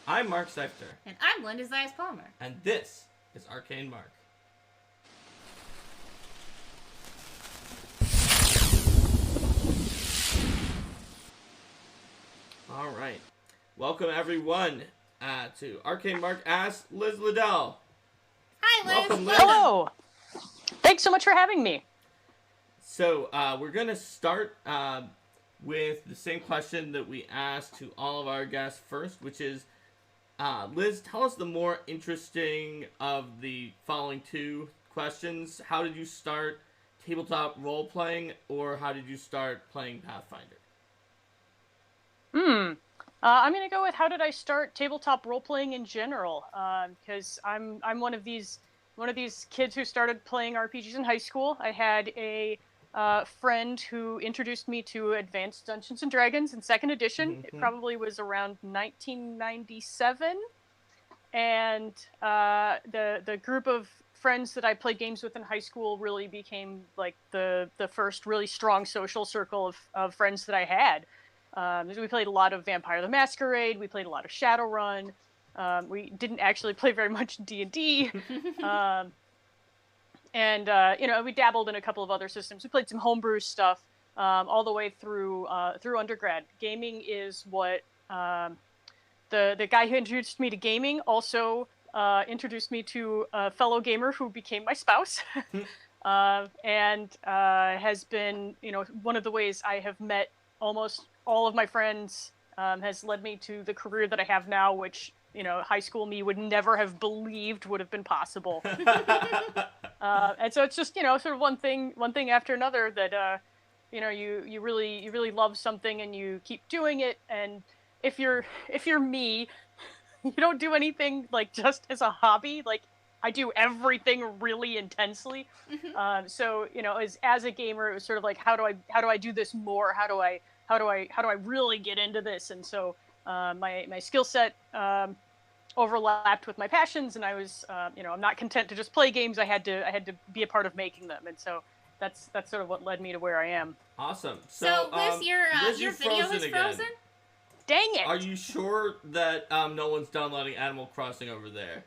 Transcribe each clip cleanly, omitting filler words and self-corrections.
I'm Mark Seifter. And I'm Linda Zayas-Palmer. And this is Arcane Mark. All right. Welcome, everyone, to Arcane Mark Asks Lyz Liddell. Hi, Liz. Welcome, Liz. Hello. Thanks so much for having me. So, we're going to start with the same question that we asked to all of our guests first, which is, Liz, tell us the more interesting of the following two questions. How did you start tabletop role-playing, or how did you start playing Pathfinder? I'm going to go with how did I start tabletop role-playing in general, because I'm one of these kids who started playing RPGs in high school. I had a friend who introduced me to Advanced Dungeons and Dragons in 2nd edition. Mm-hmm. It probably was around 1997, and the group of friends that I played games with in high school really became like the first really strong social circle of friends that I had. We played a lot of Vampire the Masquerade. We played a lot of Shadowrun. We didn't actually play very much D&D. We dabbled in a couple of other systems. We played some homebrew stuff all the way through undergrad. Gaming is what the guy who introduced me to gaming also introduced me to a fellow gamer who became my spouse. And has been, one of the ways I have met almost all of my friends, has led me to the career that I have now, which, high school me would never have believed would have been possible. And so it's just, sort of one thing after another that, you really love something and you keep doing it. And if you're me, you don't do anything like just as a hobby. Like I do everything really intensely. Mm-hmm. So, as a gamer, it was sort of like, how do I do this more? How do I really get into this? And so my skill set overlapped with my passions, and I was I'm not content to just play games. I had to be a part of making them, and so that's sort of what led me to where I am. Awesome. So Liz, Liz, your you're video frozen is again. frozen? Dang it! Are you sure that no one's downloading Animal Crossing over there?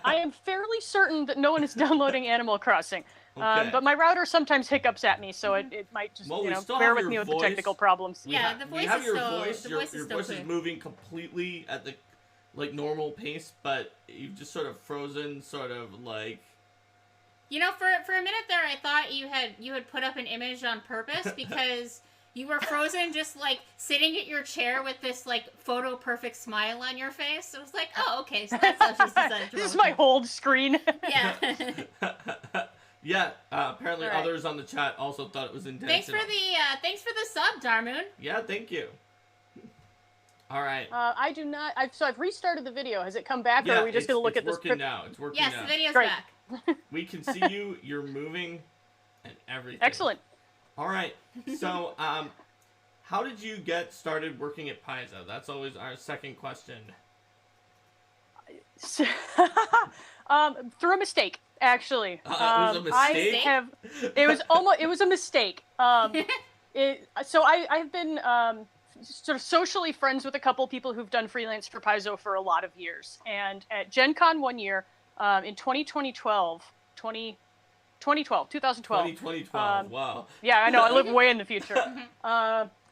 I am fairly certain that no one is downloading Animal Crossing. Okay. But my router sometimes hiccups at me, so it might just, Well, we still bear have with your me with voice. the technical problems. Yeah, the voice we have is your still- voice. the Your voice is voice still is clear. moving completely at the normal pace, but you've just sort of frozen, sort of like. For a minute there, I thought you had put up an image on purpose because you were frozen, just like sitting at your chair with this like photo perfect smile on your face. I was like, oh, okay, so that's how she's decided to This is roll my with hold screen. it. Yeah. Yeah. Apparently, All right. others on the chat also thought it was intentional. Thanks for the sub, Darmoon. Yeah, thank you. All right. I do not. I've restarted the video. Has it come back, or Yeah, are we just going to look at this? It's working now. It's working Yes, now. the video's Great. back. We can see you. You're moving, and everything. Excellent. All right. So, how did you get started working at Paizo? That's always our second question. Through a mistake, actually. It was a mistake? It was a mistake. So I've been sort of socially friends with a couple people who've done freelance for Paizo for a lot of years. And at Gen Con one year, in 2012, Wow. Yeah, I know, I live way in the future.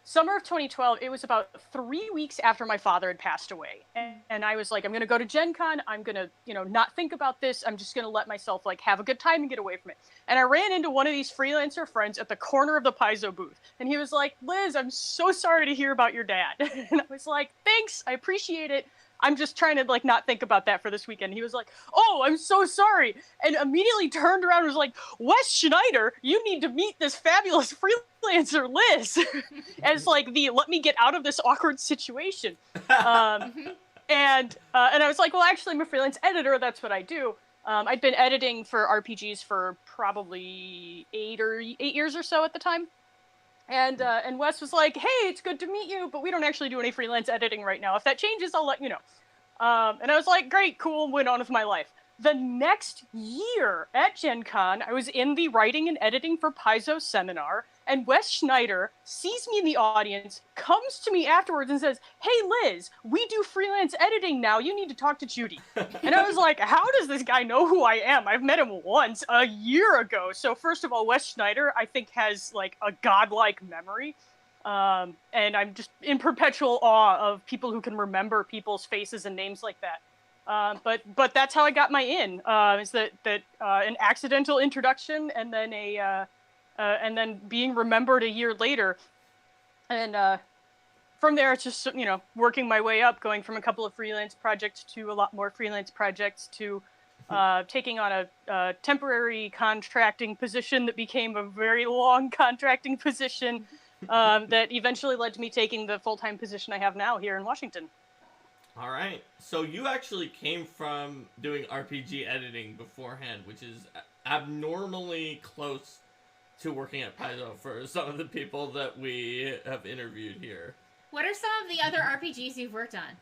Summer of 2012, it was about 3 weeks after my father had passed away. And I was like, I'm going to go to Gen Con. I'm going to, not think about this. I'm just going to let myself like have a good time and get away from it. And I ran into one of these freelancer friends at the corner of the Paizo booth. And he was like, Liz, I'm so sorry to hear about your dad. And I was like, thanks, I appreciate it. I'm just trying to like not think about that for this weekend. He was like, oh, I'm so sorry. And immediately turned around and was like, Wes Schneider, you need to meet this fabulous freelancer Liz as like the let me get out of this awkward situation. And I was like, well, actually I'm a freelance editor. That's what I do. I'd been editing for RPGs for probably 8 years or so at the time. And Wes was like, hey, it's good to meet you, but we don't actually do any freelance editing right now. If that changes, I'll let you know. And I was like, great, cool, went on with my life. the next year at Gen Con, I was in the writing and editing for Paizo seminar, and Wes Schneider sees me in the audience, comes to me afterwards and says, "Hey Liz, we do freelance editing now, you need to talk to Judy." And I was like, how does this guy know who I am? I've met him once, a year ago. So first of all, Wes Schneider, I think, has like a godlike memory. And I'm just in perpetual awe of people who can remember people's faces and names like that. But that's how I got my in. Is that an accidental introduction, and then and then being remembered a year later, and from there it's just working my way up, going from a couple of freelance projects to a lot more freelance projects to taking on a temporary contracting position that became a very long contracting position that eventually led to me taking the full-time position I have now here in Washington. All right. So you actually came from doing RPG editing beforehand, which is abnormally close to working at Paizo for some of the people that we have interviewed here. What are some of the other RPGs you've worked on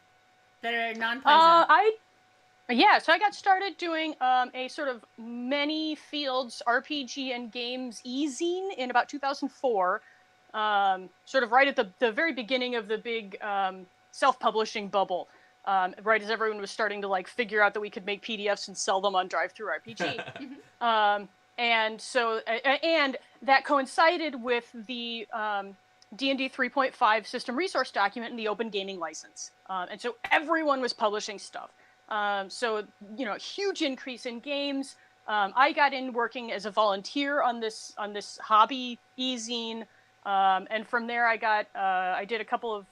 that are non-Paizo? So I got started doing a sort of many fields RPG and games e-zine in about 2004, sort of right at the very beginning of the big self-publishing bubble. Right as everyone was starting to like figure out that we could make PDFs and sell them on DriveThruRPG. And so, and that coincided with the D&D 3.5 system resource document and the open gaming license. And so everyone was publishing stuff. So, huge increase in games. I got in working as a volunteer on this hobby e-zine. And from there I did a couple of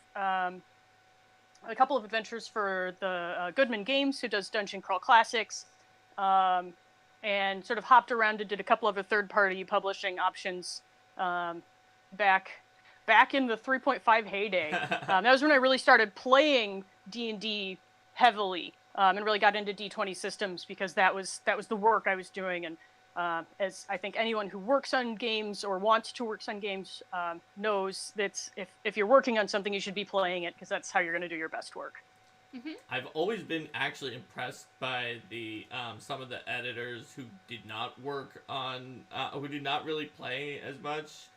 adventures for the Goodman Games, who does Dungeon Crawl Classics, and sort of hopped around and did a couple of third-party publishing options back in the 3.5 heyday. That was when I really started playing D&D heavily, and really got into D20 systems, because that was the work I was doing. And as I think anyone who works on games or wants to work on games knows, that if you're working on something, you should be playing it, because that's how you're going to do your best work. Mm-hmm. I've always been actually impressed by the some of the editors who did not work on, who did not really play as much,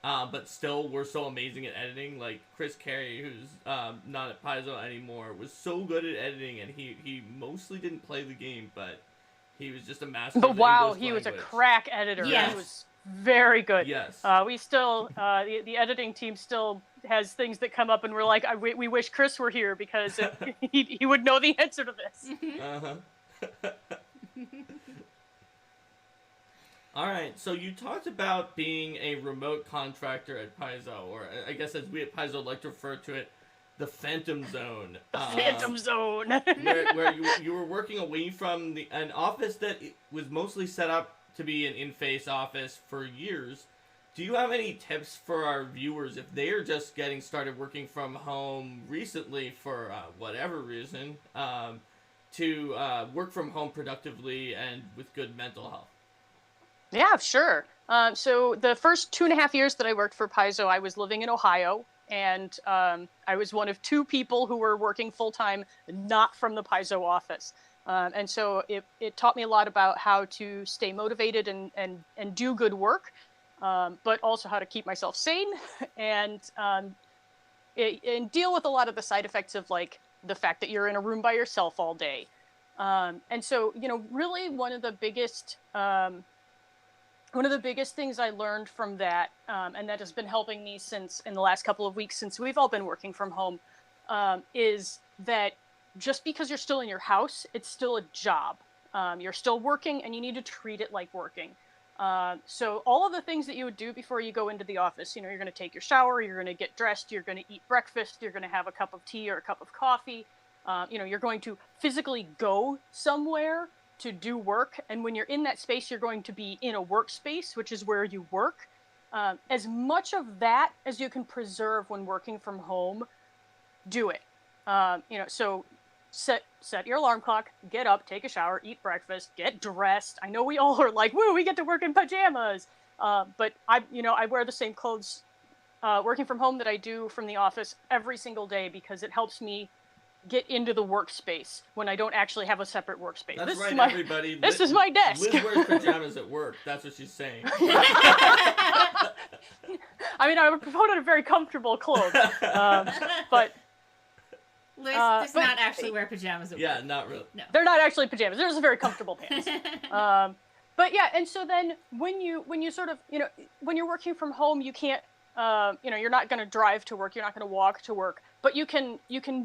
but still were so amazing at editing. Like Chris Carey, who's not at Paizo anymore, was so good at editing, and he mostly didn't play the game, but he was just a master. But of the wow, English he language. was a crack editor. Yes. He was very good. Yes. We still, the editing team still has things that come up, and we're like, we wish Chris were here, because he would know the answer to this. Uh-huh. All right, so you talked about being a remote contractor at Paizo, or I guess as we at Paizo like to refer to it, the Phantom Zone. The Phantom Zone. where you were working away from an office that was mostly set up to be an in-face office for years. Do you have any tips for our viewers if they are just getting started working from home recently for whatever reason, to work from home productively and with good mental health? Yeah, sure. So the first 2.5 years that I worked for Paizo, I was living in Ohio, and I was one of 2 people who were working full-time, not from the Paizo office. And so it taught me a lot about how to stay motivated and do good work, but also how to keep myself sane and deal with a lot of the side effects of like the fact that you're in a room by yourself all day. And so, really one of the biggest things I learned from that, and that has been helping me since in the last couple of weeks since we've all been working from home, is that just because you're still in your house, it's still a job. You're still working, and you need to treat it like working. So all of the things that you would do before you go into the office, you're going to take your shower, you're going to get dressed, you're going to eat breakfast, you're going to have a cup of tea or a cup of coffee. You're going to physically go somewhere to do work. And when you're in that space, you're going to be in a workspace, which is where you work. As much of that as you can preserve when working from home, do it. So set your alarm clock, get up, take a shower, eat breakfast, get dressed. I know we all are like, woo, we get to work in pajamas. But I wear the same clothes working from home that I do from the office every single day, because it helps me get into the workspace when I don't actually have a separate workspace. That's this right, is my, everybody. This is my desk. Liz wears pajamas at work. That's what she's saying. I mean, I would put on a very comfortable clothes, but Liz does not actually wear pajamas at work. Yeah, not really. No. They're not actually pajamas. They're just very comfortable pants. But yeah, and so then when you sort of, when you're working from home, you can't, you're not going to drive to work. You're not going to walk to work. But you can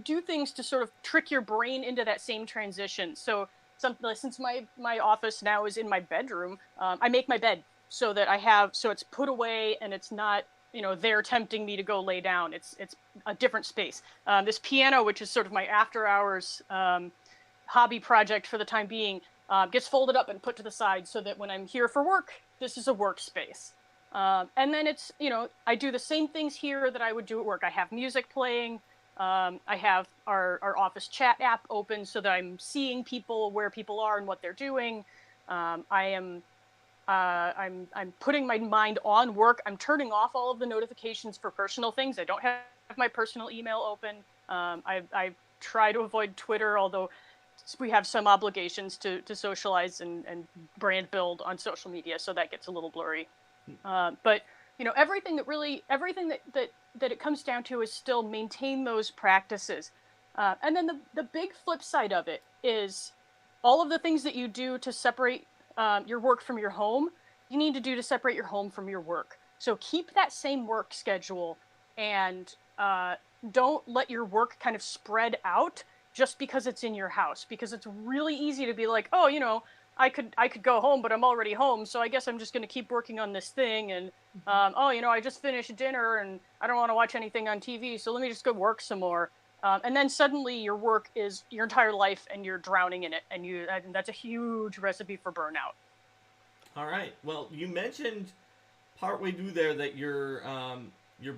do things to sort of trick your brain into that same transition. So since my office now is in my bedroom, I make my bed so that so it's put away and it's not, they're tempting me to go lay down. It's a different space. This piano, which is sort of my after hours hobby project for the time being, gets folded up and put to the side so that when I'm here for work, this is a workspace. And then it's, I do the same things here that I would do at work. I have music playing. I have our office chat app open so that I'm seeing people, where people are and what they're doing. I'm putting my mind on work. I'm turning off all of the notifications for personal things. I don't have my personal email open. I try to avoid Twitter, although we have some obligations to socialize and brand build on social media, so that gets a little blurry. But everything that it comes down to is still maintain those practices. And then the big flip side of it is all of the things that you do to separate your work from your home, you need to do to separate your home from your work. So keep that same work schedule and don't let your work kind of spread out just because it's in your house, because it's really easy to be like, oh, I could go home, but I'm already home, so I guess I'm just going to keep working on this thing. And, I just finished dinner and I don't want to watch anything on TV, so let me just go work some more. And then suddenly your work is your entire life and you're drowning in it. And that's a huge recipe for burnout. All right. Well, you mentioned partway through there that you're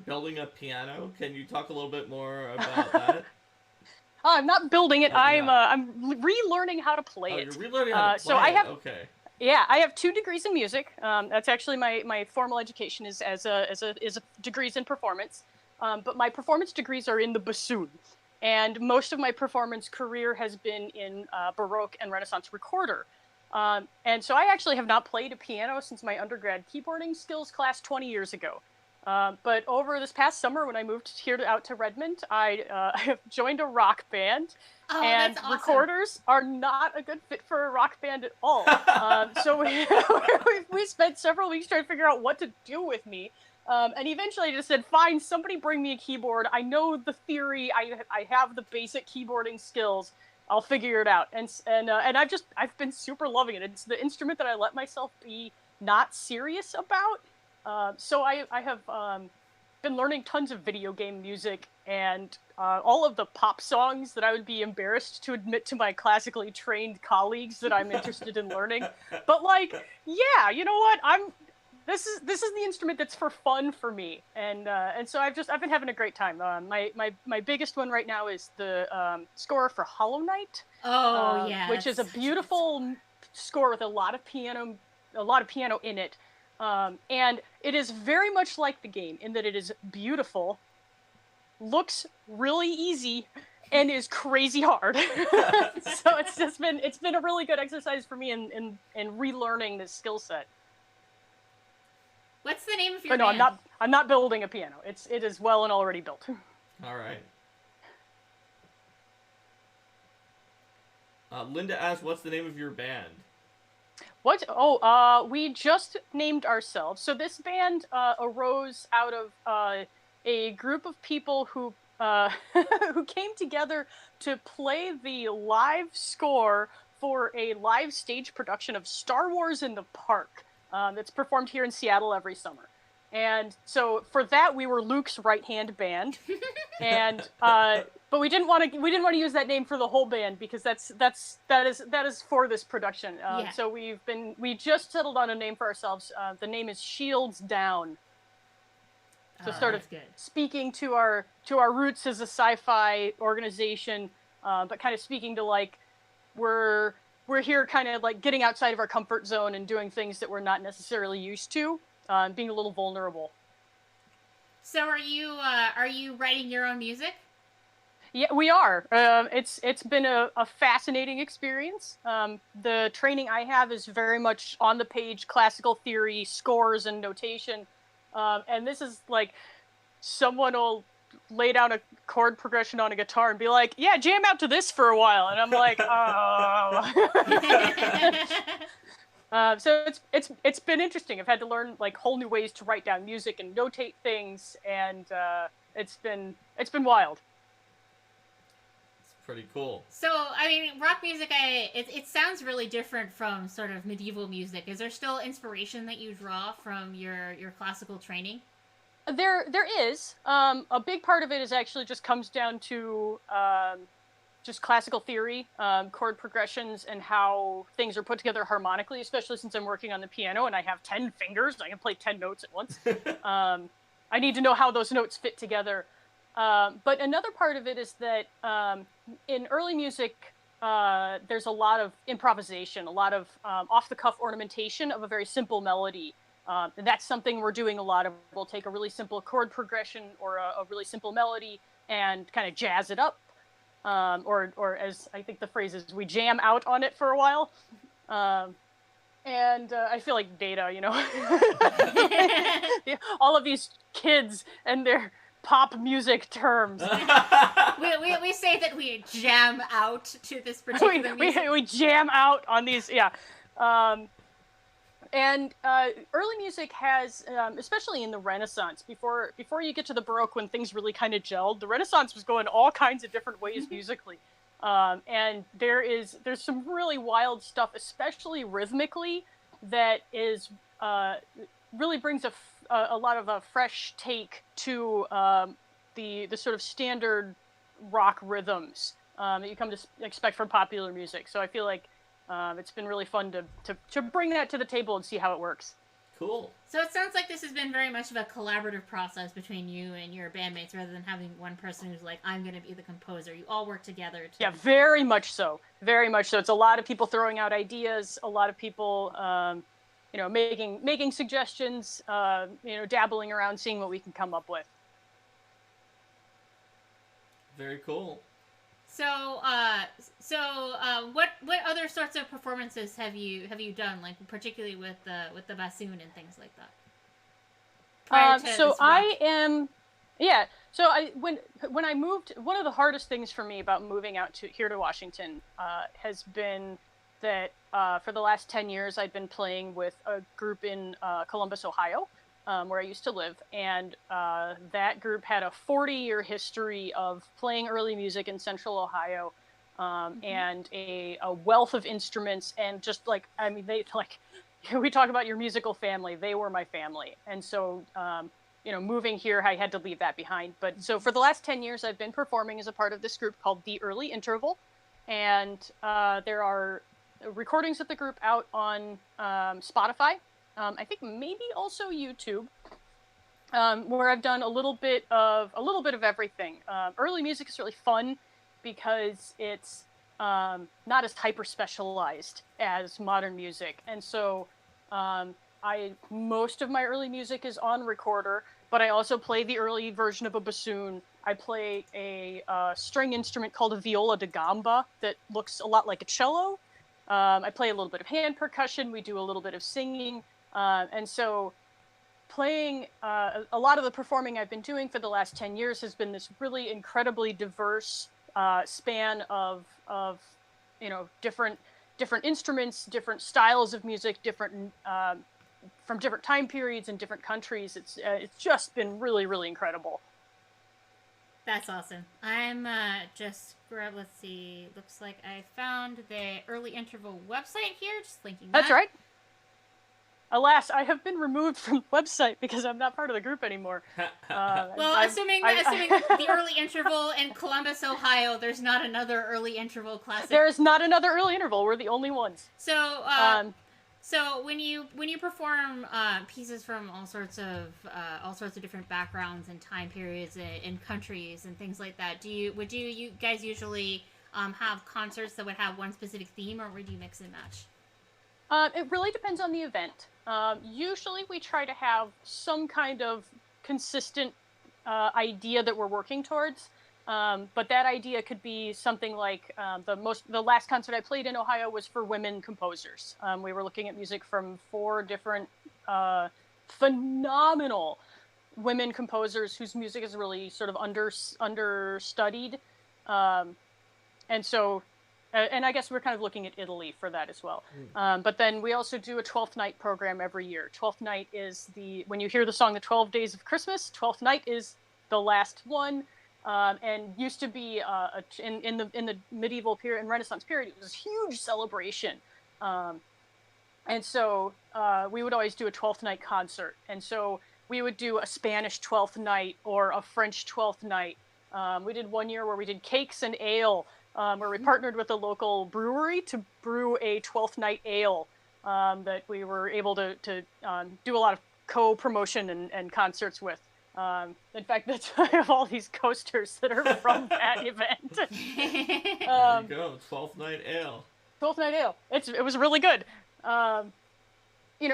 building a piano. Can you talk a little bit more about that? I'm not building it. I'm relearning how to play it. You're relearning how to play so I have, it. Okay. Yeah, I have 2 degrees in music. That's actually my formal education is degrees in performance. But my performance degrees are in the bassoon, and most of my performance career has been in Baroque and Renaissance recorder. And so I actually have not played a piano since my undergrad keyboarding skills class 20 years ago. But over this past summer, when I moved out to Redmond, I have joined a rock band. Oh, and that's awesome. Recorders are not a good fit for a rock band at all. So we spent several weeks trying to figure out what to do with me. And eventually I just said, fine, somebody bring me a keyboard. I know the theory. I have the basic keyboarding skills. I'll figure it out. And I've been super loving it. It's the instrument that I let myself be not serious about. So I have been learning tons of video game music and all of the pop songs that I would be embarrassed to admit to my classically trained colleagues that I'm interested in learning. But yeah, you know what? This is the instrument that's for fun for me, and so I've been having a great time. My biggest one right now is the score for Hollow Knight. Oh yeah, which is a beautiful score with a lot of piano in it. And it is very much like the game in that it is beautiful, looks really easy, and is crazy hard. So it's been a really good exercise for me in relearning this skill set. What's the name of your band? band? I'm not building a piano. It is well and already built. All right. Linda asks, what's the name of your band? What? Oh, we just named ourselves. So this band arose out of a group of people who who came together to play the live score for a live stage production of Star Wars in the Park that's performed here in Seattle every summer. And so for that, we were Luke's right-hand band, and but we didn't want to use that name for the whole band because that is for this production. Yeah. So we just settled on a name for ourselves. The name is Shields Down. So sort of speaking to our roots as a sci-fi organization, but kind of speaking to we're here kind of getting outside of our comfort zone and doing things that we're not necessarily used to. Being a little vulnerable. So are you writing your own music? Yeah, we are. It's been a fascinating experience. The training I have is very much on the page, classical theory, scores, and notation. And this is like someone will lay down a chord progression on a guitar and be like, "Yeah, jam out to this for a while," and I'm like, "Oh." So it's been interesting. I've had to learn like whole new ways to write down music and notate things, and it's been wild. It's pretty cool. So, I mean, rock music, it sounds really different from sort of medieval music. Is there still inspiration that you draw from your classical training? There is. A big part of it is actually just comes down to just classical theory, chord progressions, and how things are put together harmonically, especially since I'm working on the piano and I have 10 fingers. I can play 10 notes at once. I need to know how those notes fit together. But another part of it is that in early music, there's a lot of improvisation, a lot of off-the-cuff ornamentation of a very simple melody. And that's something we're doing a lot of. We'll take a really simple chord progression or a really simple melody and kind of jazz it up. Or as I think the phrase is, we jam out on it for a while. And I feel like Data, you know. All of these kids and their pop music terms. we say that we jam out to this particular music. We jam out on these, yeah. And early music has, especially in the Renaissance, before you get to the Baroque when things really kind of gelled, the Renaissance was going all kinds of different ways musically. And there's some really wild stuff, especially rhythmically, that is really brings a lot of a fresh take to the sort of standard rock rhythms that you come to expect from popular music. So I feel like it's been really fun to bring that to the table and see how it works. Cool. So it sounds like this has been very much of a collaborative process between you and your bandmates, rather than having one person who's like, I'm going to be the composer. You all work together. Yeah, very much so. Very much so. It's a lot of people throwing out ideas, a lot of people, making suggestions, dabbling around, seeing what we can come up with. Very cool. So, what other sorts of performances have you done, like particularly with the bassoon and things like that? So when I moved, one of the hardest things for me about moving out here to Washington has been that for the last 10 years I'd been playing with a group in Columbus, Ohio, where I used to live, and that group had a 40-year history of playing early music in Central Ohio, and a wealth of instruments, and just like, I mean, we talk about your musical family. They were my family, and so moving here, I had to leave that behind. But so for the last 10 years, I've been performing as a part of this group called The Early Interval, and there are recordings of the group out on Spotify. I think maybe also YouTube, where I've done a little bit of everything. Early music is really fun because it's not as hyper specialized as modern music, and so most of my early music is on recorder. But I also play the early version of a bassoon. I play a string instrument called a viola da gamba that looks a lot like a cello. I play a little bit of hand percussion. We do a little bit of singing. And so playing a lot of the performing I've been doing for the last 10 years has been this really incredibly diverse span of different instruments, different styles of music, different from different time periods and different countries. It's just been really, really incredible. That's awesome. I'm let's see. Looks like I found the Early Interval website here. Just linking that. That's right. Alas, I have been removed from the website because I'm not part of the group anymore. Assuming the Early Interval in Columbus, Ohio, there's not another Early Interval classic. There is not another Early Interval. We're the only ones. So, so when you perform pieces from all sorts of different backgrounds and time periods and countries and things like that, would you guys usually have concerts that would have one specific theme, or would you mix and match? It really depends on the event. Usually we try to have some kind of consistent idea that we're working towards. But that idea could be something like the last concert I played in Ohio was for women composers. We were looking at music from 4 different phenomenal women composers whose music is really sort of understudied. And so, and I guess we're kind of looking at Italy for that as well. But then we also do a 12th night program every year. 12th night is when you hear the song, the 12 Days of Christmas, 12th night is the last one. And used to be in the medieval period and Renaissance period, it was a huge celebration. And so we would always do a 12th night concert. And so we would do a Spanish 12th night or a French 12th night. We did one year where we did cakes and ale, where we partnered with a local brewery to brew a 12th night ale that we were able to do a lot of co-promotion and concerts with. In fact, that's why I have all these coasters that are from that event. There you go, 12th night ale. 12th night ale. It was really good.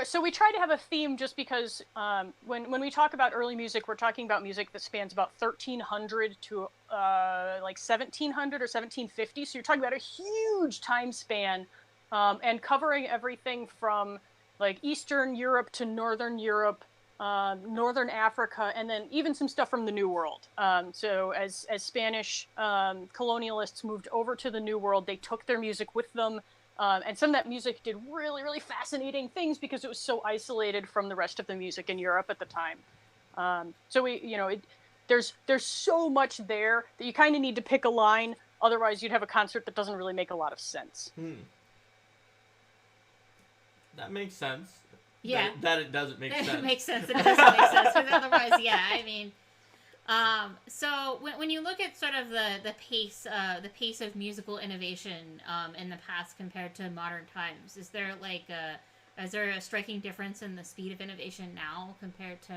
So we try to have a theme just because when we talk about early music, we're talking about music that spans about 1300 to like 1700 or 1750. So you're talking about a huge time span and covering everything from like Eastern Europe to Northern Europe, Northern Africa, and then even some stuff from the New World. So as Spanish colonialists moved over to the New World, they took their music with them. And some of that music did really, really fascinating things because it was so isolated from the rest of the music in Europe at the time. So there's so much there that you kind of need to pick a line. Otherwise, you'd have a concert that doesn't really make a lot of sense. That makes sense. Yeah. That it doesn't make sense. It makes sense. It doesn't make sense. But otherwise, yeah. I mean, so when you look at sort of the pace of musical innovation in the past compared to modern times, is there a striking difference in the speed of innovation now compared to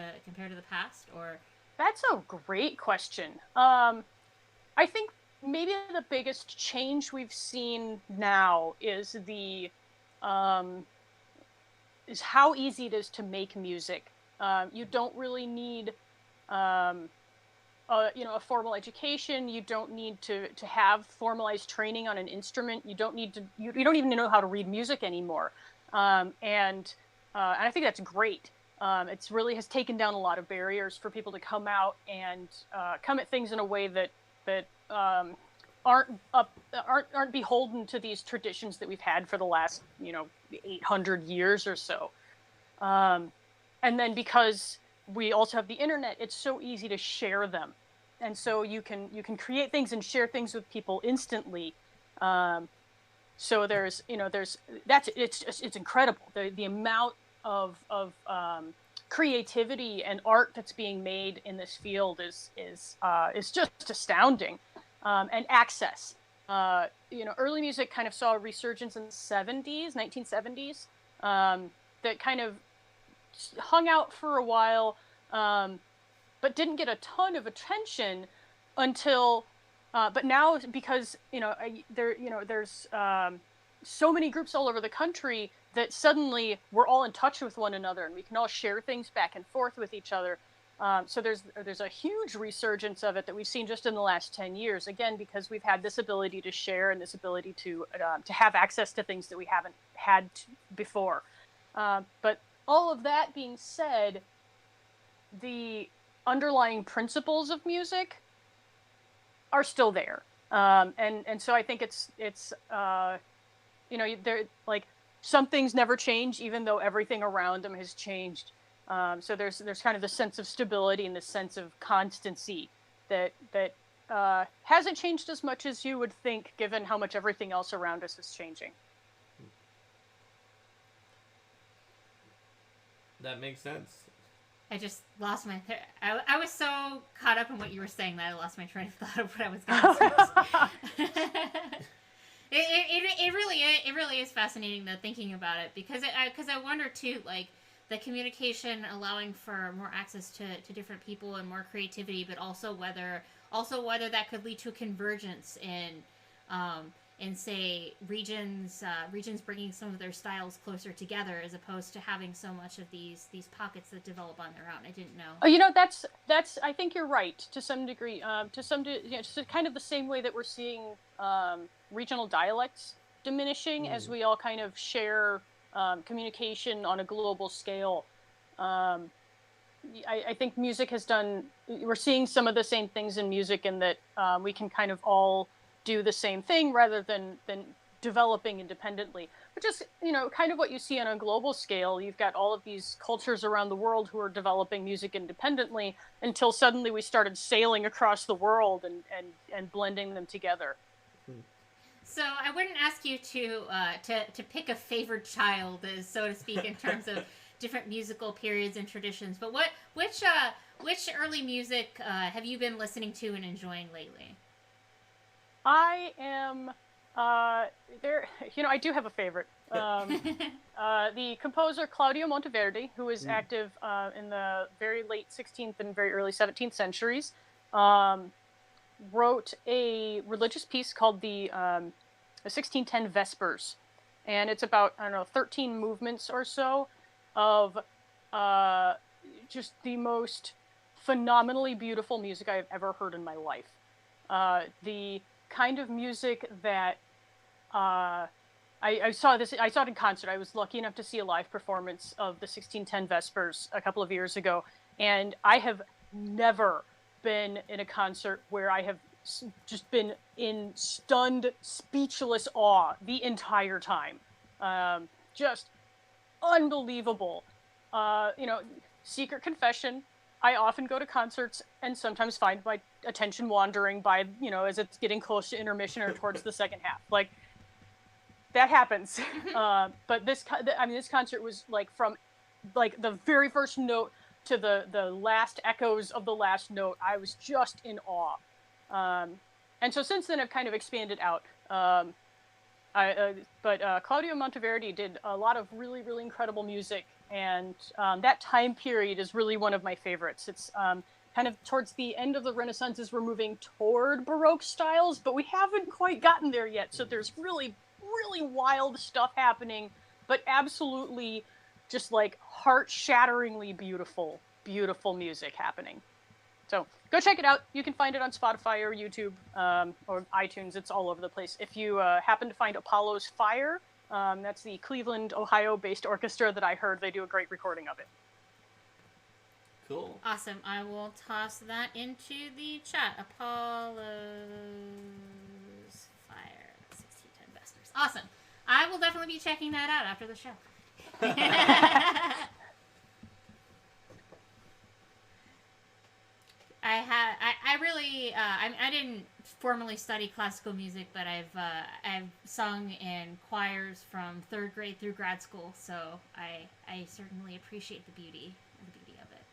the past? Or that's a great question. I think maybe the biggest change we've seen now is is how easy it is to make music. You don't really need a formal education. You don't need to have formalized training on an instrument. You don't need to. You don't even know how to read music anymore. And I think that's great. It's really has taken down a lot of barriers for people to come out and come at things in a way that aren't beholden to these traditions that we've had for the last 800 years or so. And then because we also have the internet, it's so easy to share them. And so you can create things and share things with people instantly. So it's incredible. The amount of creativity and art that's being made in this field is just astounding. And access. Early music kind of saw a resurgence in the 1970s, that kind of hung out for a while, but didn't get a ton of attention until, but now because there's so many groups all over the country that suddenly we're all in touch with one another and we can all share things back and forth with each other. So there's a huge resurgence of it that we've seen just in the last 10 years. Again, because we've had this ability to share and this ability to have access to things that we haven't had before. But all of that being said, the underlying principles of music are still there. And so I think it's there, like, some things never change, even though everything around them has changed. So there's kind of the sense of stability and the sense of constancy that hasn't changed as much as you would think, given how much everything else around us is changing. That makes sense. I just lost my. I was so caught up in what you were saying that I lost my train of thought of what I was going to say. It really is fascinating though, thinking about it, because I wonder too, like, the communication allowing for more access to different people and more creativity, but also whether that could lead to a convergence in say regions bringing some of their styles closer together, as opposed to having so much of these pockets that develop on their own. I didn't know. Oh, that's I think you're right to some degree. Just kind of the same way that we're seeing regional dialects diminishing as we all kind of share communication on a global scale. I think music has done. We're seeing some of the same things in music, in that we can kind of all do the same thing rather than developing independently. But just, kind of what you see on a global scale, you've got all of these cultures around the world who are developing music independently, until suddenly we started sailing across the world and blending them together. So I wouldn't ask you to pick a favored child, so to speak, in terms of different musical periods and traditions, but which early music have you been listening to and enjoying lately? I am there. I do have a favorite. The composer Claudio Monteverdi, who is active in the very late 16th and very early 17th centuries, wrote a religious piece called the 1610 Vespers, and it's about 13 movements or so of just the most phenomenally beautiful music I've ever heard in my life. The kind of music that I saw it in concert. I was lucky enough to see a live performance of the 1610 Vespers a couple of years ago, and I have never been in a concert where I have just been in stunned, speechless awe the entire time. Just unbelievable. Secret confession, I often go to concerts and sometimes find my attention wandering by, as it's getting close to intermission or towards the second half. Like, that happens. But this concert was from the very first note to the last echoes of the last note. I was just in awe. And so since then I've kind of expanded out. But Claudio Monteverdi did a lot of really, really incredible music, and that time period is really one of my favorites. It's kind of towards the end of the Renaissance as we're moving toward Baroque styles, but we haven't quite gotten there yet. So there's really, really wild stuff happening, but absolutely just heart-shatteringly beautiful, beautiful music happening. So go check it out. You can find it on Spotify or YouTube or iTunes. It's all over the place. If you happen to find Apollo's Fire, that's the Cleveland, Ohio-based orchestra that I heard. They do a great recording of it. Cool. Awesome. I will toss that into the chat. Apollo's Fire, 1610 Vespers. Awesome. I will definitely be checking that out after the show. I didn't formally study classical music, but I've sung in choirs from 3rd grade through grad school, so I certainly appreciate the beauty of it.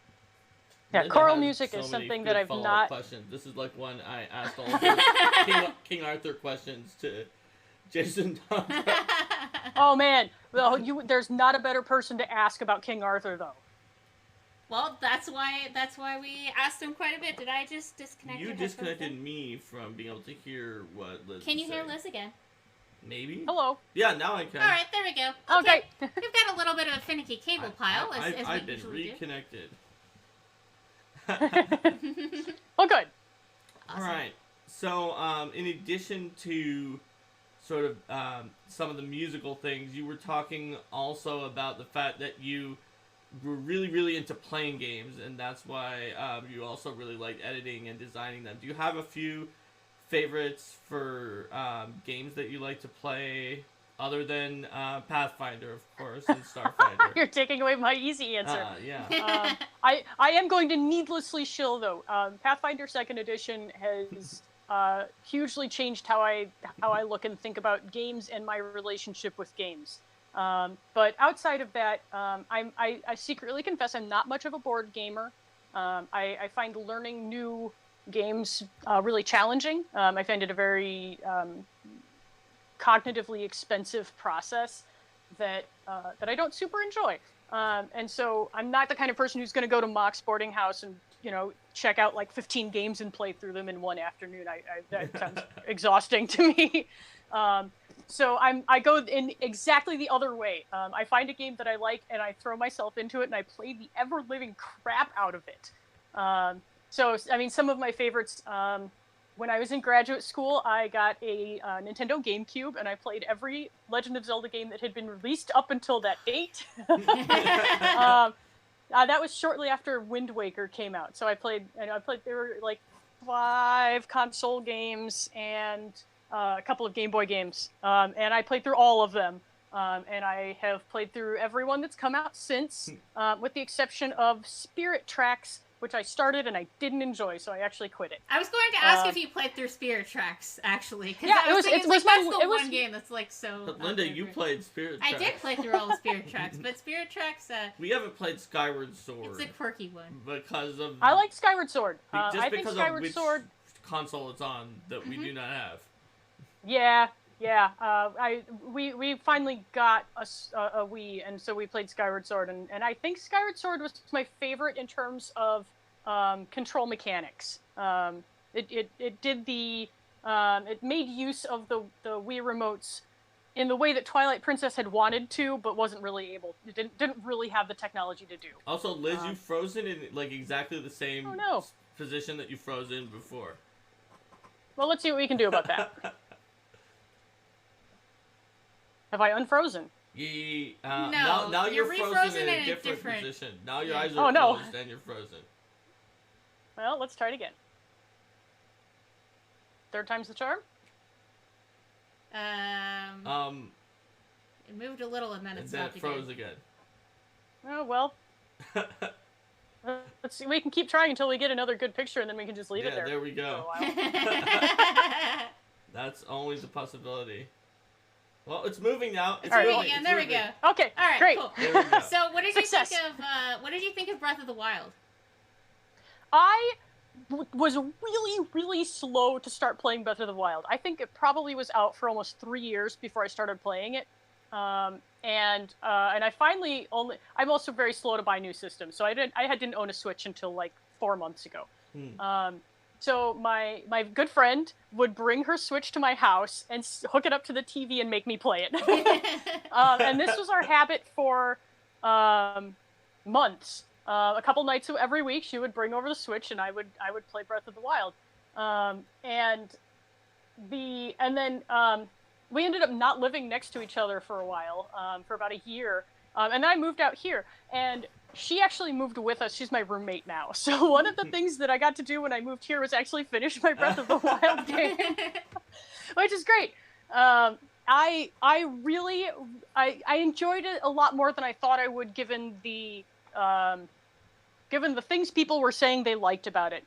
Yeah, choral music is something that I've not. Questions. This is one I asked all of King Arthur questions to Jason. Oh man, well, there's not a better person to ask about King Arthur though. Well, that's why we asked him quite a bit. Did I just disconnect? You disconnected me from being able to hear what Lyz. Can you hear Lyz again? Maybe. Hello. Yeah, now I can. All right, there we go. Okay. We've got a little bit of a finicky cable pile, as I've we been usually reconnected. Well, good. Awesome. All right. So, in addition to sort of some of the musical things, you were talking also about the fact that you were really, really into playing games, and that's why you also really liked editing and designing them. Do you have a few favorites for games that you like to play, other than Pathfinder, of course, and Starfinder? You're taking away my easy answer. Yeah. I am going to needlessly shill though. Pathfinder 2nd Edition has hugely changed how I look and think about games and my relationship with games. But outside of that, I secretly confess I'm not much of a board gamer. I find learning new games really challenging. I find it a very cognitively expensive process that I don't super enjoy. And so I'm not the kind of person who's going to go to Mock's boarding house and check out like 15 games and play through them in one afternoon. That sounds exhausting to me. So I go in exactly the other way. I find a game that I like and I throw myself into it and I play the ever living crap out of it. So I mean, some of my favorites. When I was in graduate school, I got a Nintendo GameCube, and I played every Legend of Zelda game that had been released up until that date. That was shortly after Wind Waker came out. So I played. There were like 5 console games and a couple of Game Boy games, and I played through all of them. And I have played through everyone that's come out since, with the exception of Spirit Tracks, which I started and I didn't enjoy, so I actually quit it. I was going to ask if you played through Spirit Tracks, actually. Yeah, it was the one game that's like so. But Linda, you played Spirit Tracks. I did play through all the Spirit Tracks, but Spirit Tracks. We haven't played Skyward Sword. It's a quirky one. Because of. I like Skyward Sword. I think Skyward Sword. Console it's on that we do not have. Yeah. We finally got a Wii, and so we played Skyward Sword, and I think Skyward Sword was my favorite in terms of control mechanics. It did it made use of the Wii remotes in the way that Twilight Princess had wanted to, but wasn't really able. It didn't really have the technology to do. Also, Liz, you frozen in like exactly the same position that you froze in before. Well, let's see what we can do about that. Have I unfrozen? No, now you're frozen in a different position. Now your eyes are closed and you're frozen. Well, let's try it again. 3rd time's the charm? It moved a little and then it stopped again. Froze again. Oh, well. Let's see. We can keep trying until we get another good picture and then we can just leave it there. Yeah, there we go. That's always a possibility. Well, it's moving now. It's moving. Yeah, there we go. Okay, all right, great. Cool. There we go. So, what did you think of? What did you think of Breath of the Wild? I was really, really slow to start playing Breath of the Wild. I think it probably was out for almost 3 years before I started playing it. And I finally I'm also very slow to buy new systems, so I didn't own a Switch until like 4 months ago. So my good friend would bring her Switch to my house and hook it up to the TV and make me play it. And this was our habit for months. A couple nights every week, she would bring over the Switch and I would play Breath of the Wild. And then we ended up not living next to each other for a while, for about a year. And then I moved out here, and she actually moved with us. She's my roommate now. So one of the things that I got to do when I moved here was actually finish my Breath of the Wild game, which is great. I enjoyed it a lot more than I thought I would, given the things people were saying they liked about it.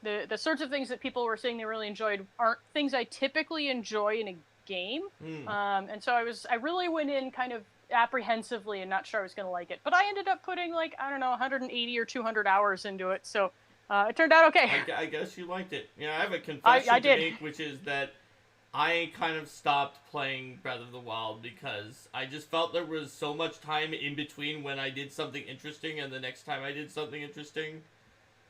The sorts of things that people were saying they really enjoyed aren't things I typically enjoy in a game. And so I really went in kind of apprehensively and not sure I was going to like it. But I ended up putting 180 or 200 hours into it, so it turned out okay. I guess you liked it. I have a confession to make, which is that I kind of stopped playing Breath of the Wild because I just felt there was so much time in between when I did something interesting and the next time I did something interesting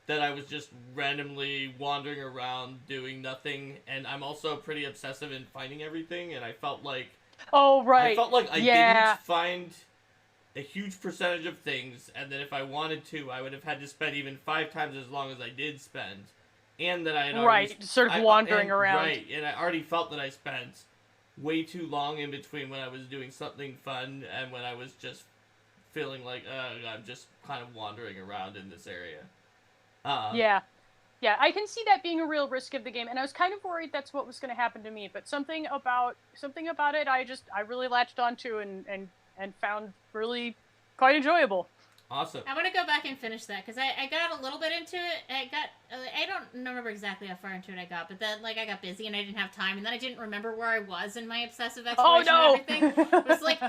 that I was just randomly wandering around doing nothing. And I'm also pretty obsessive in finding everything, and I felt like I didn't find a huge percentage of things, and that if I wanted to, I would have had to spend even 5 times as long as I did spend. And that I had already... sort of wandering around. Right, and I already felt that I spent way too long in between when I was doing something fun and when I was just feeling like, I'm just kind of wandering around in this area. Yeah, I can see that being a real risk of the game, and I was kind of worried that's what was going to happen to me, but something about it I really latched onto and found really quite enjoyable. Awesome. I want to go back and finish that, because I got a little bit into it. I don't remember exactly how far into it I got, but then I got busy and I didn't have time, and then I didn't remember where I was in my obsessive exploration and everything. It was like,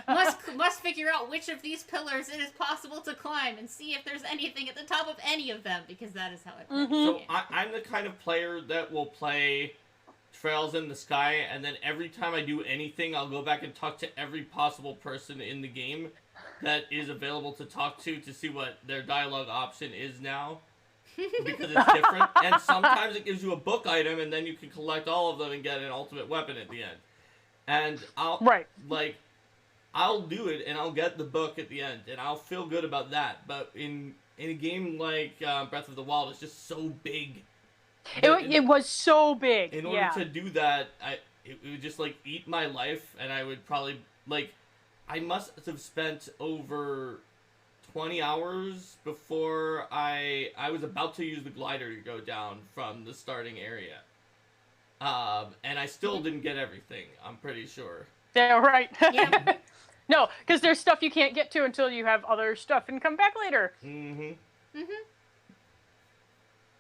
must figure out which of these pillars it is possible to climb and see if there's anything at the top of any of them, because that is how it works. So I'm the kind of player that will play Trails in the Sky, and then every time I do anything, I'll go back and talk to every possible person in the game that is available to talk to see what their dialogue option is now. because it's different. And sometimes it gives you a book item, and then you can collect all of them and get an ultimate weapon at the end. And I'll do it, and I'll get the book at the end, and I'll feel good about that. But in a game like Breath of the Wild, it's just so big. It was so big. In order to do that, it would just like eat my life, and I would probably I must have spent over 20 hours before I was about to use the glider to go down from the starting area. And I still didn't get everything, I'm pretty sure. Yeah, right. Yeah. No, because there's stuff you can't get to until you have other stuff and come back later.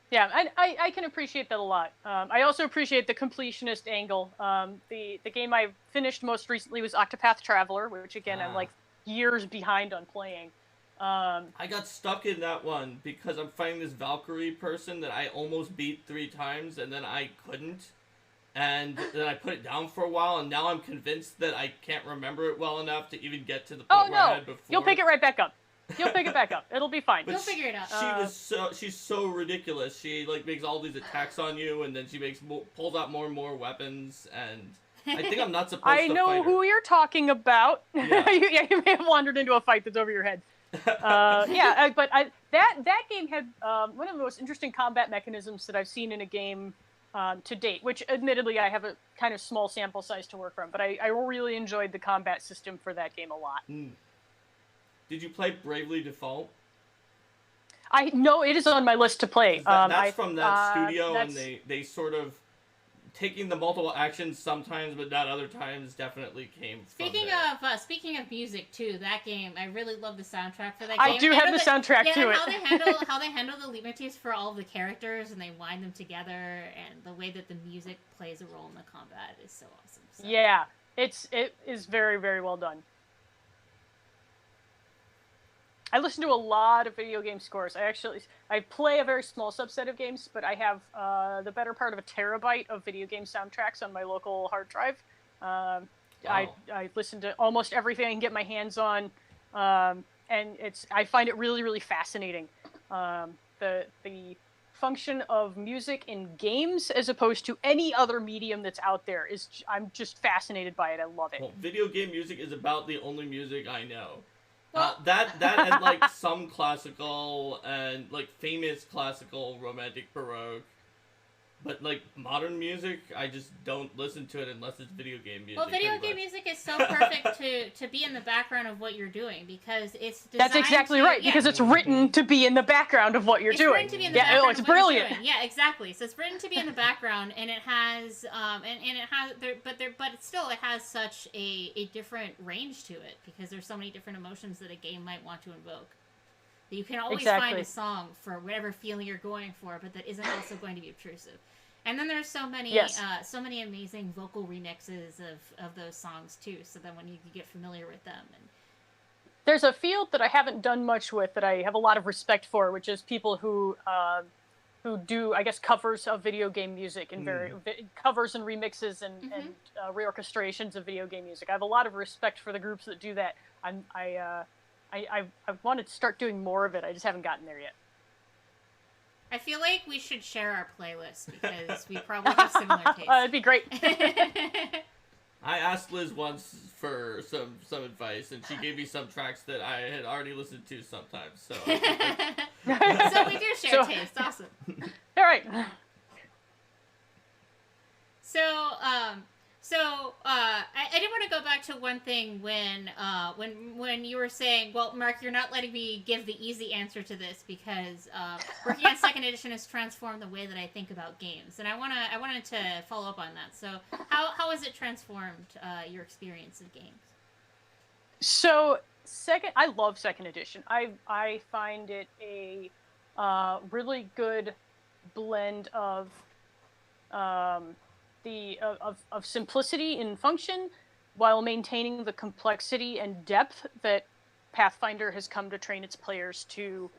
Yeah, I can appreciate that a lot. I also appreciate the completionist angle. The game I finished most recently was Octopath Traveler, which again I'm like years behind on playing. I got stuck in that one because I'm fighting this Valkyrie person that I almost beat 3 times, and then I couldn't. And then I put it down for a while, and now I'm convinced that I can't remember it well enough to even get to the point where I had before. You'll pick it right back up. You'll pick it back up. It'll be fine. You'll figure it out. She's so ridiculous. She makes all these attacks on you, and then she pulls out more and more weapons, and I think I'm not supposed to fight her. I know who you're talking about. Yeah. You may have wandered into a fight that's over your head. But that game had one of the most interesting combat mechanisms that I've seen in a game to date, which admittedly I have a kind of small sample size to work from, but I really enjoyed the combat system for that game a lot. Did you play Bravely Default? No, it is on my list to play. That's from that studio, and they sort of taking the multiple actions sometimes, but not other times, definitely came from there. Speaking of music too, that game, I really love the soundtrack for that game. I do have the soundtrack to it. How they handle the leitmotifs for all of the characters, and they wind them together, and the way that the music plays a role in the combat is so awesome. So. Yeah, it is very, very well done. I listen to a lot of video game scores. I play a very small subset of games, but I have the better part of a terabyte of video game soundtracks on my local hard drive. Wow. I listen to almost everything I can get my hands on, and I find it really, really fascinating. The function of music in games as opposed to any other medium that's out there I'm just fascinated by it. I love it. Well, video game music is about the only music I know. That and like some classical and like famous classical romantic baroque, but like modern music, I just don't listen to it unless it's video game music. Well, video game music is so perfect to be in the background of what you're doing because it's designed That's exactly right, because it's written to be in the background of what you're doing. It's written to be in the background it's brilliant. Yeah, exactly. So it's written to be in the background, and it has it has such a different range to it because there's so many different emotions that a game might want to invoke. You can always find a song for whatever feeling you're going for, but that isn't also going to be obtrusive. And then there's so many amazing vocal remixes of those songs too. So then when you get familiar with them, and there's a field that I haven't done much with that I have a lot of respect for, which is people who do, I guess, covers of video game music and covers and remixes and reorchestrations of video game music. I have a lot of respect for the groups that do that. I wanted to start doing more of it. I just haven't gotten there yet. I feel like we should share our playlist because we probably have similar tastes. That'd be great. I asked Liz once for some advice, and she gave me some tracks that I had already listened to sometimes. So, so we do share taste. Awesome. All right. I did want to go back to one thing when you were saying, well, Mark, you're not letting me give the easy answer to this because working on second edition has transformed the way that I think about games, and I wanted to follow up on that. So how has it transformed your experience of games? So I love second edition. I find it a really good blend of of simplicity in function while maintaining the complexity and depth that Pathfinder has come to train its players to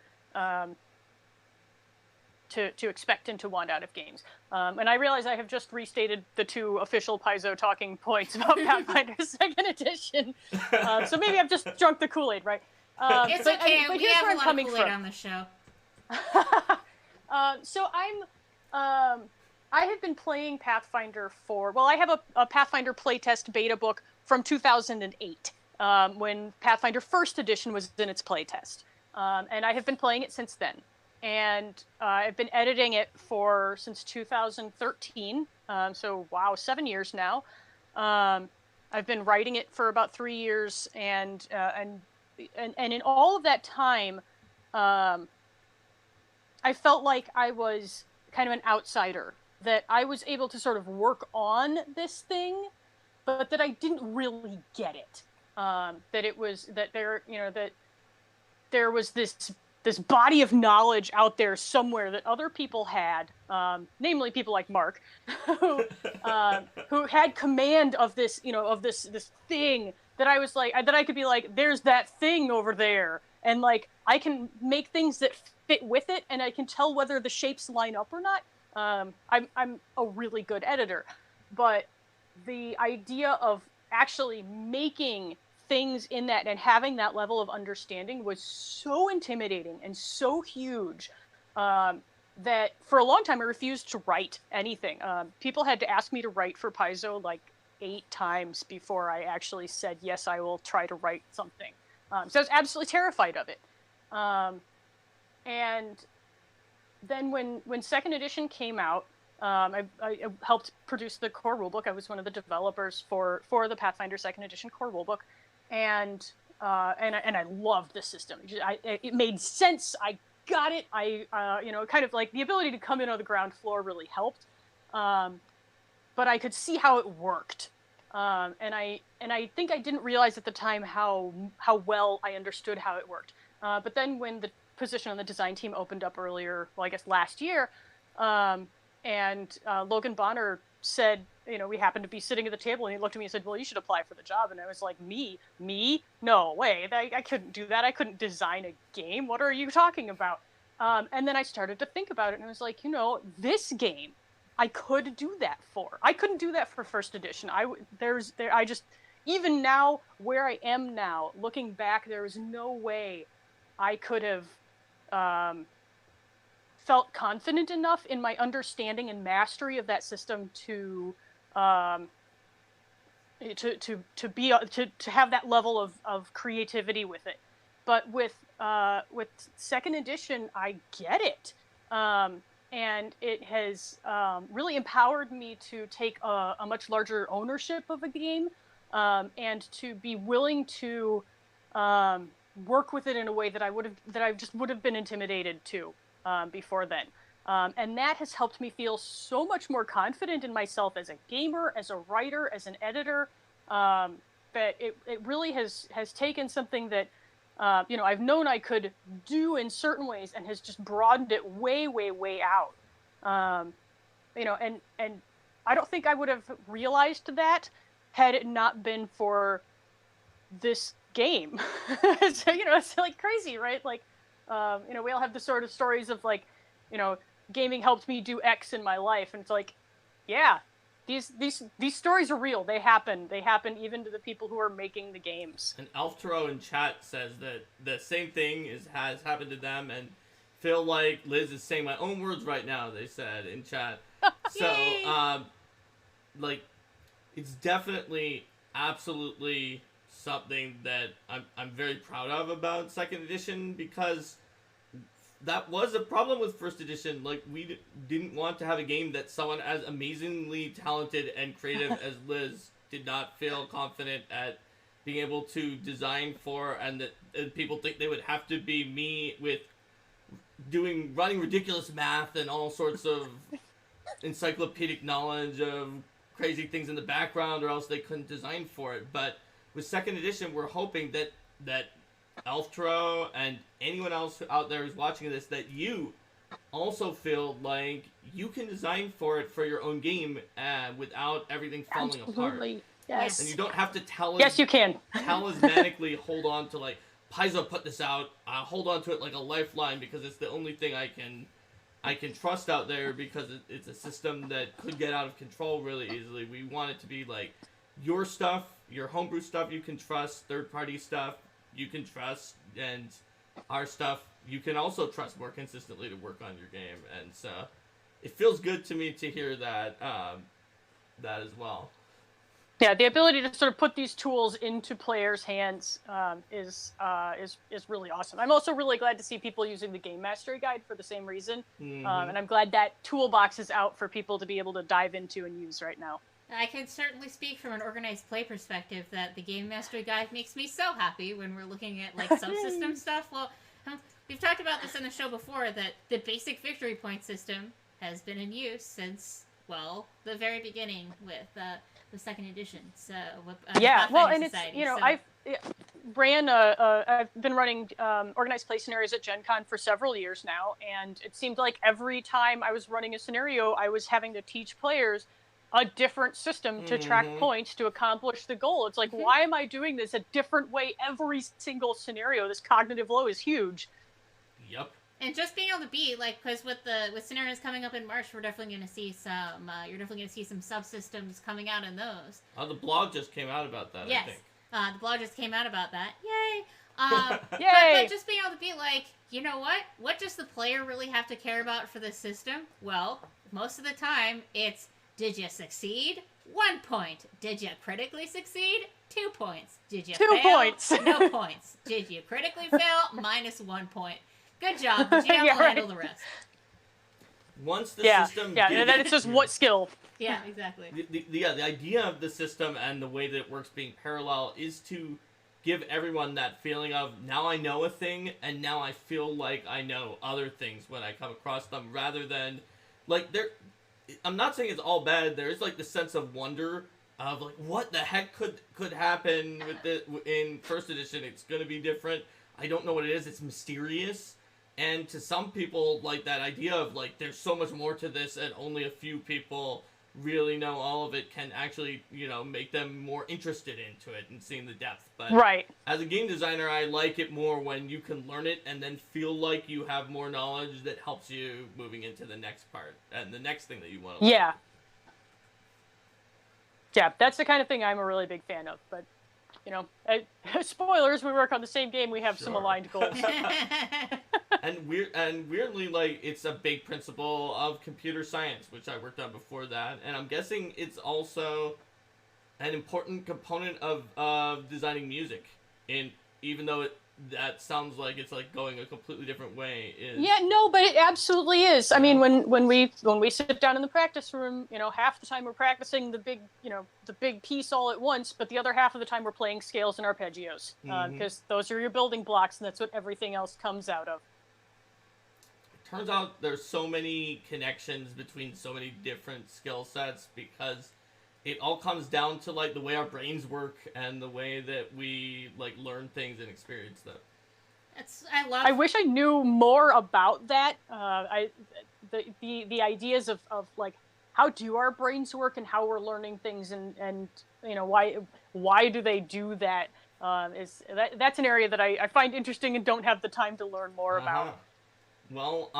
expect and to want out of games. And I realize I have just restated the 2 official Paizo talking points about Pathfinder 2nd Edition. So maybe I've just drunk the Kool-Aid, right? It's okay. We have a lot of Kool-Aid on the show. So I have been playing Pathfinder I have a Pathfinder playtest beta book from 2008, when Pathfinder First Edition was in its playtest. And I have been playing it since then. And I've been editing it since 2013. So, wow, 7 years now. I've been writing it for about 3 years, and in all of that time, I felt like I was kind of an outsider, that I was able to sort of work on this thing, but that I didn't really get it. That there was this body of knowledge out there somewhere that other people had, namely people like Mark, who had command of this, this thing that I was like, that I could be like, there's that thing over there, and like I can make things that fit with it, and I can tell whether the shapes line up or not. I'm a really good editor, but the idea of actually making things in that and having that level of understanding was so intimidating and so huge, that for a long time I refused to write anything. People had to ask me to write for Paizo like 8 times before I actually said, yes, I will try to write something. So I was absolutely terrified of it. And then when second edition came out, I helped produce the core rulebook. I was one of the developers for the Pathfinder second edition core rulebook. And I loved the system. It made sense. I got it. Kind of like the ability to come in on the ground floor really helped. But I could see how it worked. And I think I didn't realize at the time how well I understood how it worked. But then when the position on the design team opened up earlier, well, I guess last year, and Logan Bonner said, we happened to be sitting at the table, and he looked at me and said, well, you should apply for the job. And I was like, me? No way. I couldn't do that. I couldn't design a game. What are you talking about? And then I started to think about it, and I was like, this game, I could do that for. I couldn't do that for first edition. Even now, where I am now, looking back, there was no way I could have felt confident enough in my understanding and mastery of that system to have that level of creativity with it. But with second edition, I get it, and it has really empowered me to take a much larger ownership of a game, and to be willing to work with it in a way that I just would have been intimidated to before then. And that has helped me feel so much more confident in myself as a gamer, as a writer, as an editor, that it really has taken something that I've known I could do in certain ways, and has just broadened it way, way, way out. And I don't think I would have realized that had it not been for this game. So, it's like crazy, right? Like, we all have the sort of stories of like, gaming helped me do X in my life. And it's like, yeah, these stories are real. They happen even to the people who are making the games. And Alftero in chat says that the same thing has happened to them, and feel like Liz is saying my own words right now, they said in chat. So, like, it's definitely absolutely something that I'm very proud of about second edition, because that was a problem with first edition. Like, we didn't want to have a game that someone as amazingly talented and creative as Liz did not feel confident at being able to design for, and that people think they would have to be me with running ridiculous math and all sorts of encyclopedic knowledge of crazy things in the background, or else they couldn't design for it. But with second edition, we're hoping that Alftero and anyone else out there who's watching this, that you also feel like you can design for it for your own game without everything falling apart. Yes. And you don't have to yes, you can. talismanically hold on to, like, Paizo put this out, hold on to it like a lifeline because it's the only thing I can trust out there, because it's a system that could get out of control really easily. We want it to be like your stuff, your homebrew stuff you can trust, third-party stuff you can trust, and our stuff you can also trust more consistently to work on your game. And so it feels good to me to hear that that as well. Yeah, the ability to sort of put these tools into players' hands is really awesome. I'm also really glad to see people using the Game Mastery Guide for the same reason, and I'm glad that toolbox is out for people to be able to dive into and use right now. I can certainly speak from an organized play perspective that the Game Mastery Guide makes me so happy when we're looking at like subsystem stuff. Well, we've talked about this in the show before, that the basic victory point system has been in use since, well, the very beginning with the second edition. So yeah, well, and Society, it's, you know, so. I've been running organized play scenarios at Gen Con for several years now, and it seemed like every time I was running a scenario, I was having to teach players a different system to track points to accomplish the goal. It's like, why am I doing this a different way every single scenario? This cognitive load is huge. Yep. And just being able to be like, because with scenarios coming up in March, we're definitely going to see some. You're definitely going to see some subsystems coming out in those. The blog just came out about that. Yes, I think. The blog just came out about that. Yay! Yay! But just being able to be like, you know what? What does the player really have to care about for this system? Well, most of the time, it's, did you succeed? 1 point. Did you critically succeed? 2 points. Did you fail? 2 points. No points. Did you critically fail? -1 point. Good job. The GM will handle the rest. Once the system... Yeah, and then it's just what skill. Yeah, exactly. The idea of the system and the way that it works being parallel is to give everyone that feeling of, now I know a thing, and now I feel like I know other things when I come across them, rather than, like, I'm not saying it's all bad. There is, like, the sense of wonder of, like, what the heck could happen with in first edition. It's going to be different. I don't know what it is. It's mysterious. And to some people, like, that idea of, like, there's so much more to this and only a few people really know all of it can actually, you know, make them more interested into it and seeing the depth. But right. As a game designer, I like it more when you can learn it and then feel like you have more knowledge that helps you moving into the next part and the next thing that you want to learn. Yeah. Yeah, that's the kind of thing I'm a really big fan of, but... You know, spoilers, we work on the same game, we have some aligned goals. and weirdly, like, it's a big principle of computer science, which I worked on before that, and I'm guessing it's also an important component of designing music, even though that sounds like it's like going a completely different way. Yeah, no, but it absolutely is. I mean, when we sit down in the practice room, you know, half the time we're practicing the big piece all at once, but the other half of the time we're playing scales and arpeggios, because those are your building blocks, and that's what everything else comes out of. It turns out there's so many connections between so many different skill sets, because it all comes down to, like, the way our brains work and the way that we, like, learn things and experience them. I wish I knew more about that. The ideas of like, how do our brains work and how we're learning things, and you know, why do they do that? That's an area that I find interesting and don't have the time to learn more about. Well,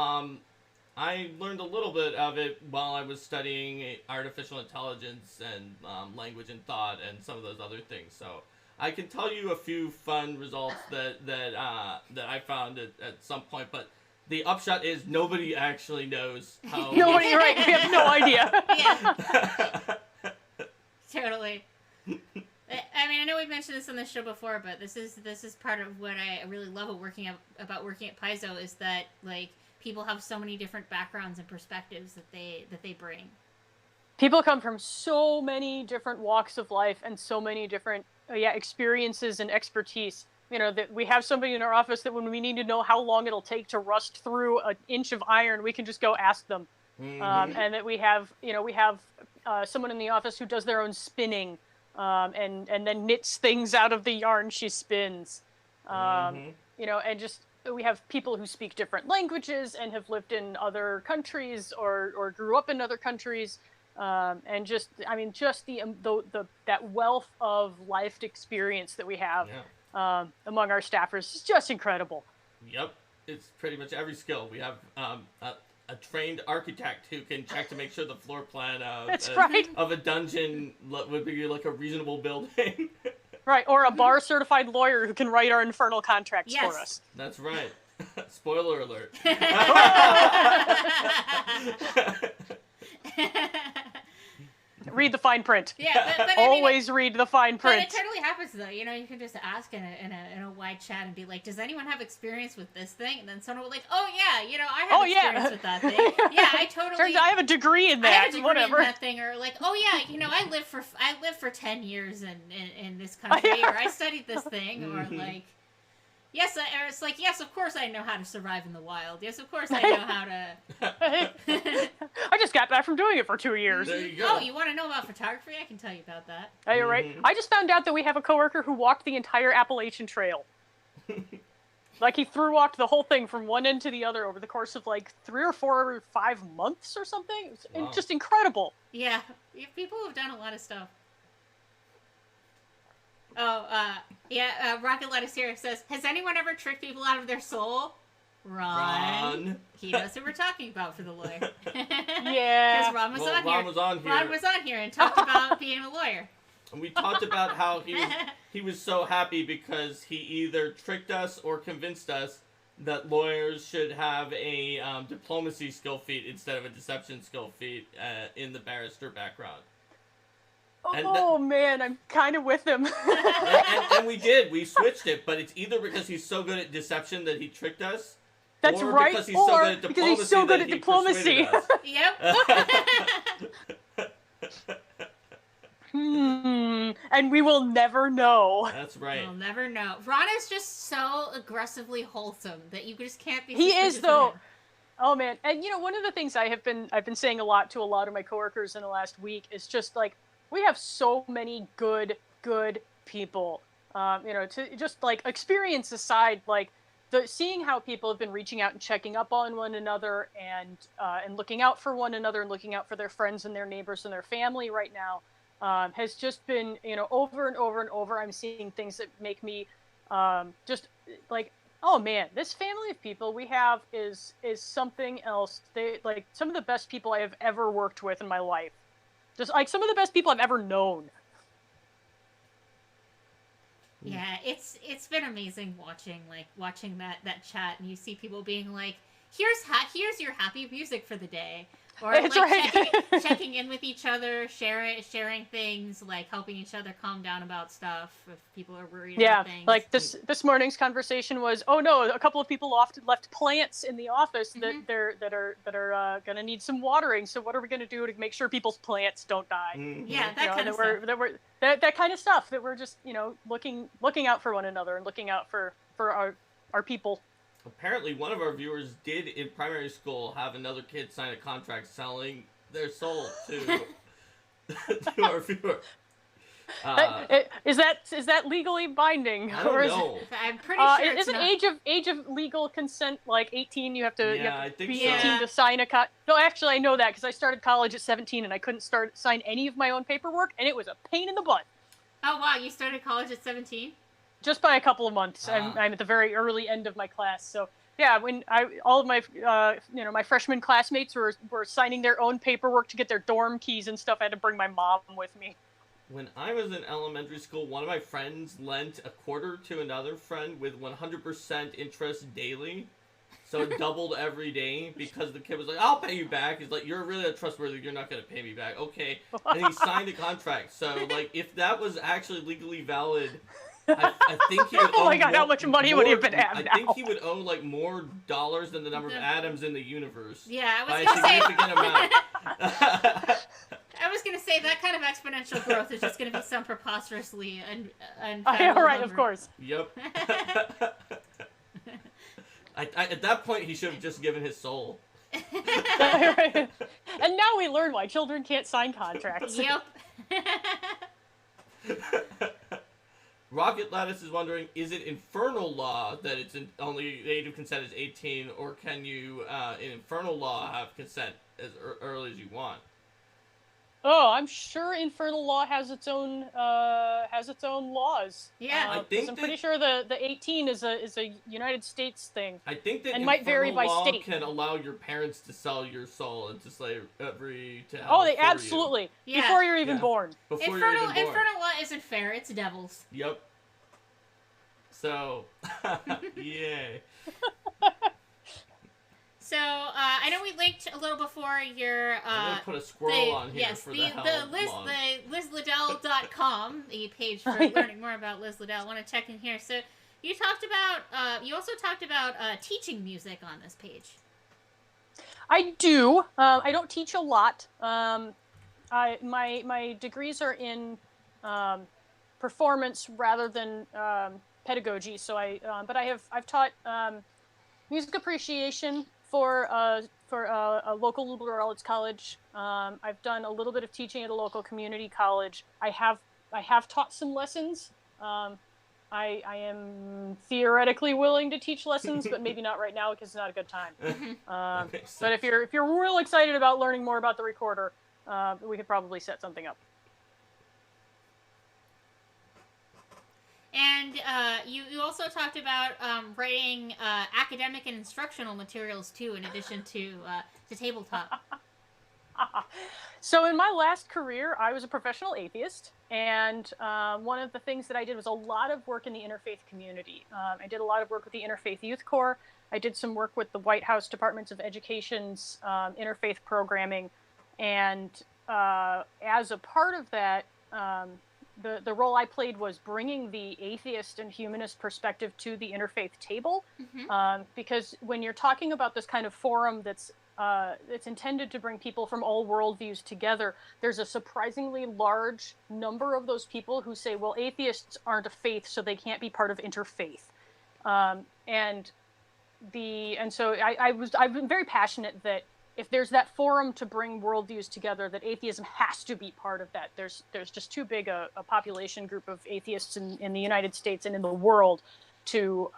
I learned a little bit of it while I was studying artificial intelligence and language and thought and some of those other things. So I can tell you a few fun results that I found at some point, but the upshot is nobody actually knows how. Nobody, right? We have no idea. Yeah. Totally. I mean, I know we've mentioned this on the show before, but this is part of what I really love about working at Paizo, is that, like, people have so many different backgrounds and perspectives that they bring. People come from so many different walks of life and so many different experiences and expertise. You know, that we have somebody in our office that when we need to know how long it'll take to rust through an inch of iron, we can just go ask them. And that we have someone in the office who does their own spinning, and then knits things out of the yarn she spins. You know, and just, we have people who speak different languages and have lived in other countries or grew up in other countries. And just, I mean, just that wealth of life experience that we have among our staffers is just incredible. Yep. It's pretty much every skill. We have a trained architect who can check to make sure the floor plan of a dungeon would be like a reasonable building. Right, or a bar certified lawyer who can write our infernal contracts for us. That's right. Spoiler alert. Read the fine print. Yeah, but Always read the fine print. But it totally happens though. You know, you can just ask in a wide chat and be like, "Does anyone have experience with this thing?" And then someone will be like, "Oh yeah, you know, I have experience with that thing. Yeah, I totally. Turns out I have a degree in that. I have a degree Whatever. in that thing." Or like, "Oh yeah, you know, I lived for 10 years in this country, or I studied this thing," or like. Yes, or it's like, yes, of course I know how to survive in the wild. Yes, of course I know how to... I just got back from doing it for 2 years. There you go. Oh, you want to know about photography? I can tell you about that. Oh, you're right. I just found out that we have a coworker who walked the entire Appalachian Trail. Like, he through-walked the whole thing from one end to the other over the course of, like, 3 or 4 or 5 months or something. It was just incredible. Yeah, people have done a lot of stuff. Oh, Rocket Lettuce here says, has anyone ever tricked people out of their soul? Ron. He knows who we're talking about for the lawyer. Yeah. Because Ron was on here. Ron was on here and talked about being a lawyer. And we talked about how he was so happy because he either tricked us or convinced us that lawyers should have a diplomacy skill feat instead of a deception skill feat in the barrister background. Man, I'm kind of with him. and we did. We switched it, but it's either because he's so good at deception that he tricked us. That's or right. Because he's or so good at because he's so good at diplomacy. Yep. And we will never know. That's right. We'll never know. Ron is just so aggressively wholesome that you just can't be. He is though. Oh man, and you know, one of the things I've been saying a lot to a lot of my coworkers in the last week is just like, we have so many good people. You know, to just like experience aside, like seeing how people have been reaching out and checking up on one another and looking out for one another and looking out for their friends and their neighbors and their family right now has just been, you know, over and over and over. I'm seeing things that make me just like, oh man, this family of people we have is something else. They like some of the best people I have ever worked with in my life. Just like some of the best people I've ever known. Yeah, it's been amazing watching that chat, and you see people being like, here's your happy music for the day. Or It's like right. checking in with each other, sharing things, like helping each other calm down about stuff if people are worried about things. Yeah, like this morning's conversation was, oh no, a couple of people left plants in the office that are gonna need some watering. So what are we gonna do to make sure people's plants don't die? Yeah, that kind of stuff. That kind of stuff that we're just, you know, looking out for one another and looking out for our people. Apparently, one of our viewers did in primary school have another kid sign a contract selling their soul to our viewer. Is that legally binding? I don't know. I'm pretty sure it's isn't not. age of legal consent like 18? You have to, I think be so. 18 to sign a No, actually, I know that because I started college at 17 and I couldn't sign any of my own paperwork, and it was a pain in the butt. Oh wow, you started college at 17? Just by a couple of months. I'm at the very early end of my class. So yeah, when all of my my freshman classmates were signing their own paperwork to get their dorm keys and stuff, I had to bring my mom with me. When I was in elementary school, one of my friends lent a quarter to another friend with 100% interest daily. So it doubled every day because the kid was like, I'll pay you back. He's like, you're really untrustworthy. You're not going to pay me back. Okay. And he signed a contract. So, like, if that was actually legally valid, I think he would owe Oh my god, how much money would he have been at now? I think he would owe, like, more dollars than the number of atoms in the universe. Yeah, I by was a going to say... significant amount. I was going to say that kind of exponential growth is just going to be some preposterously and Yeah, right, of course. Yep. At that point, he should have just given his soul. And now we learn why children can't sign contracts. Yep. Rocket Lattice is wondering, is it infernal law that it's only the age of consent is 18, or can you, in infernal law, have consent as early as you want? Oh, I'm sure infernal law has its own laws. Yeah, I think I'm pretty sure the 18 is a United States thing. I think that and might vary by law state. can allow your parents to sell your soul into slavery to hell. Oh, they for you. absolutely Yeah. before you're even born. Before you're even born. Infernal law isn't fair. It's devils. Yep. So, yay. So I know we linked a little before your. I'm gonna put a squirrel on here for the LyzLiddell.com, the page for learning more about Lyz Liddell. I want to check in here. So you talked about. You also talked about teaching music on this page. I do. I don't teach a lot. My degrees are in performance rather than pedagogy. So I've taught music appreciation for a local liberal arts college. I've done a little bit of teaching at a local community college. I have taught some lessons. I am theoretically willing to teach lessons, but maybe not right now because it's not a good time. But if you're real excited about learning more about the recorder, we could probably set something up. And you also talked about writing academic and instructional materials too, in addition to tabletop. So in my last career, I was a professional atheist, and one of the things that I did was a lot of work in the interfaith community. I did a lot of work with the Interfaith Youth Corps. I did some work with the White House Departments of Education's interfaith programming, and as a part of that, the role I played was bringing the atheist and humanist perspective to the interfaith table, because when you're talking about this kind of forum that's intended to bring people from all worldviews together, there's a surprisingly large number of those people who say, well, atheists aren't a faith, so they can't be part of interfaith. So I've been very passionate that if there's that forum to bring worldviews together, that atheism has to be part of that. There's just too big a population group of atheists in the United States and in the world to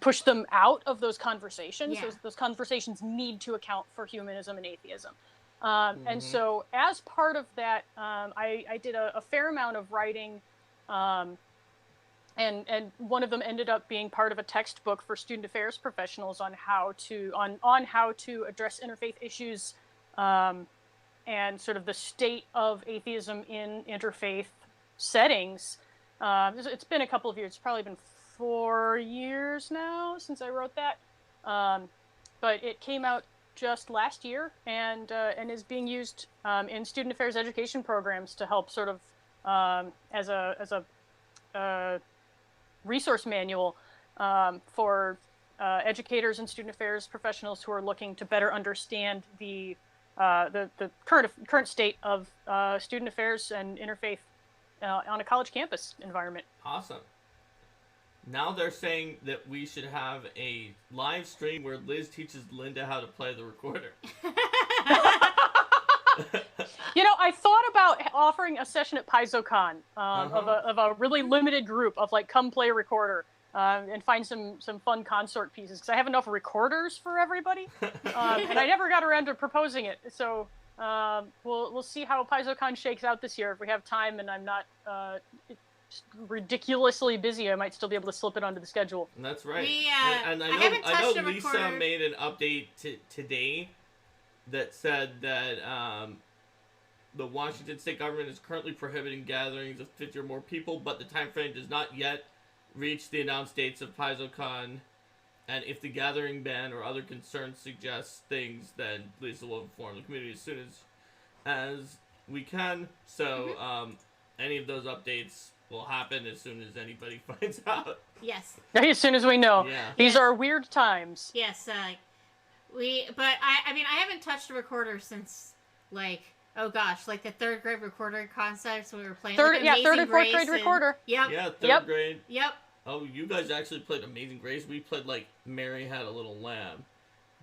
push them out of those conversations. Yeah. Those conversations need to account for humanism and atheism. And so as part of that, I did a fair amount of writing, and one of them ended up being part of a textbook for student affairs professionals on how to address interfaith issues, and sort of the state of atheism in interfaith settings. It's been a couple of years. It's probably been 4 years now since I wrote that, but it came out just last year and is being used in student affairs education programs to help sort of as a resource manual for educators and student affairs professionals who are looking to better understand the current state of student affairs and interfaith on a college campus environment. Awesome. Now they're saying that we should have a live stream where Liz teaches Linda how to play the recorder. I thought about offering a session at PaizoCon of a really limited group of come play recorder and find some fun consort pieces, because I have enough recorders for everybody, and I never got around to proposing it. So we'll see how PaizoCon shakes out this year. If we have time and I'm not ridiculously busy, I might still be able to slip it onto the schedule. That's right. And I know Lisa made an update today that said that the Washington state government is currently prohibiting gatherings of 50 or more people, but the time frame does not yet reach the announced dates of PaizoCon. And if the gathering ban or other concerns suggest things, then Lisa will inform the community as soon as we can. So any of those updates will happen as soon as anybody finds out. Yes. As soon as we know. Yeah. These are weird times. Yes. I haven't touched a recorder since the third grade recorder concepts we were playing. Third and fourth grade recorder. Yep. Yeah, third grade. Yep. Oh, you guys actually played Amazing Grace. We played Mary Had a Little Lamb.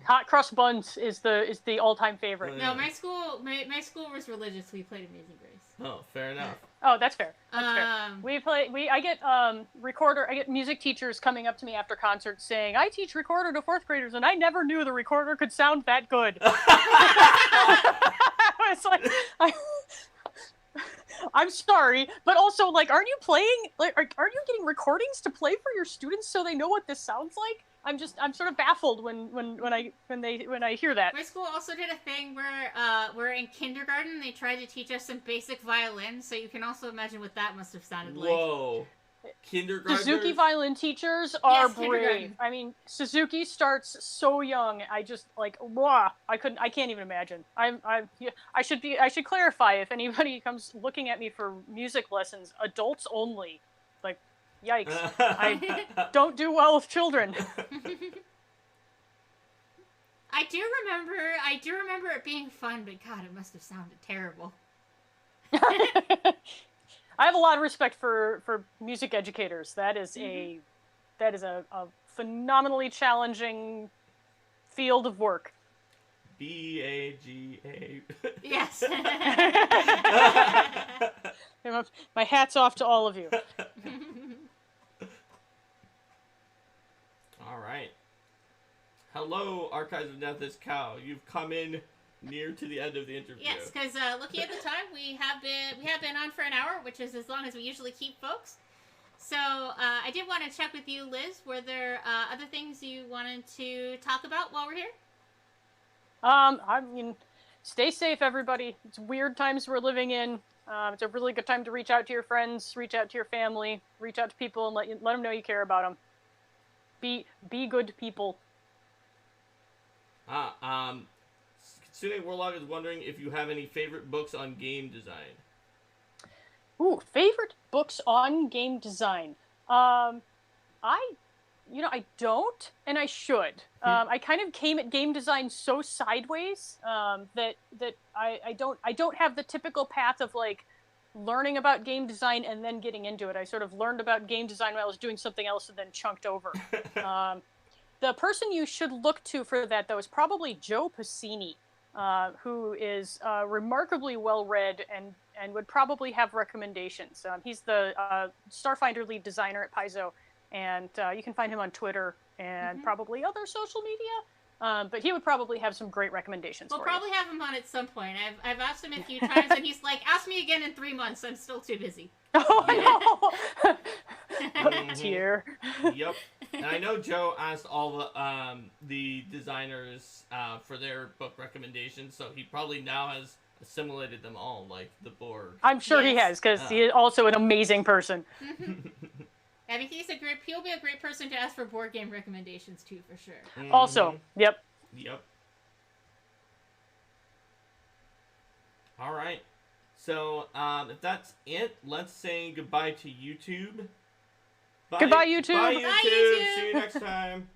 Hot Cross Buns is the all-time favorite. No, my school was religious. We played Amazing Grace. Oh, fair enough. Oh, that's fair. I get music teachers coming up to me after concerts saying, "I teach recorder to fourth graders, and I never knew the recorder could sound that good." It's I'm sorry, but also aren't you playing? Aren't you getting recordings to play for your students so they know what this sounds like? I'm sort of baffled when I hear that. My school also did a thing where in kindergarten they tried to teach us some basic violin, so you can also imagine what that must have sounded like. Whoa. kindergartners. Suzuki violin teachers are Yes, brave. kindergarten. I mean, Suzuki starts so young. I just like, wow, I can't even imagine. I should clarify if anybody comes looking at me for music lessons, adults only. Like, yikes. I don't do well with children. I do remember it being fun, but God, it must have sounded terrible. I have a lot of respect for music educators. That is a phenomenally challenging field of work. BAGA. Yes. My hat's off to all of you. All right. Hello, Archives of Death is Cow. You've come in near to the end of the interview. Yes, because looking at the time, we have been on for an hour, which is as long as we usually keep folks. So I did want to check with you, Liz. Were there other things you wanted to talk about while we're here? I mean, stay safe, everybody. It's weird times we're living in. It's a really good time to reach out to your friends, reach out to your family, reach out to people, and let them know you care about them. Be good people. Considering Warlock is wondering if you have any favorite books on game design. Ooh, favorite books on game design. I don't, and I should. I kind of came at game design so sideways that I don't have the typical path of like learning about game design and then getting into it. I sort of learned about game design when I was doing something else and then chunked over. The person you should look to for that, though, is probably Joe Pacini, who is remarkably well-read and would probably have recommendations. He's the Starfinder lead designer at Paizo, and you can find him on Twitter and probably other social media. But he would probably have some great recommendations for you. We'll probably have him on at some point. I've asked him a few times, and he's like, ask me again in 3 months. I'm still too busy. Oh, no! Tear. Yep. And I know Joe asked all the designers for their book recommendations, so he probably now has assimilated them all, like the board. I'm sure he has, because he is also an amazing person. I mean, he'll be a great person to ask for board game recommendations too, for sure. Also, yep. Yep. All right. So, if that's it, let's say goodbye to YouTube. Goodbye, YouTube. Bye, YouTube. Bye, YouTube. See you next time.